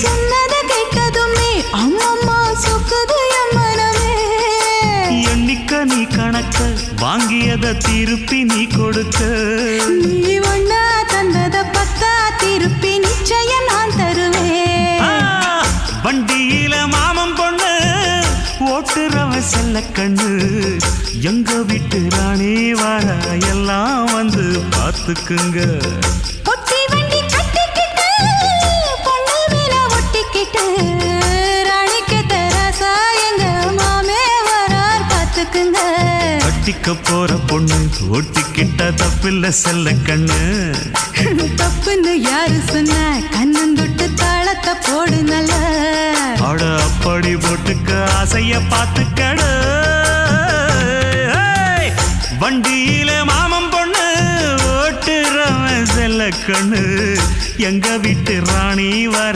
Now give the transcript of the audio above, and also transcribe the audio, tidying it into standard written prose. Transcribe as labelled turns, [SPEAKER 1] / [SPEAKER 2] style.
[SPEAKER 1] சொன்னத கேட்டதுமே அம்மம்மா சொக்குது என் மனமே.
[SPEAKER 2] எண்ணிக்க நீ கணக்க வாங்கியத திருப்பி நீ கொடுக்க.
[SPEAKER 1] நீ ஒண்ணா தந்தத பத்தா திருப்பி நிச்சயம் நான் தருவேன்.
[SPEAKER 2] வண்டியில மாமன் பொண்ணு ஓட்டுறவ செல்ல கண்ணு. எங்க வீட்டு ராணி வர எல்லாம் வந்து பார்த்துக்குங்க.
[SPEAKER 1] பொட்டி வண்டி கட்டிக்கிட்டு பொண்ணு மேல ஒட்டிக்கிட்டு ராணிக்கு தராசா எங்க மாமே வரார் பார்த்துக்குங்க.
[SPEAKER 2] கட்டிக்க போற பொண்ணு ஓட்டிக்கிட்ட தப்பில்ல செல்ல கண்ணு.
[SPEAKER 1] தப்புன்னு யாரு சொன்ன கண்ணந்தொட்டு தாளத்தை போடு நல்ல.
[SPEAKER 2] அட அப்படி போட்டுக்க ஆசைய பார்த்துக்கடு. வண்டியில மாமன் பொண்ணு ஓட்டுறவன் செல்ல கண்ணு. எங்க வீட்டு ராணி வர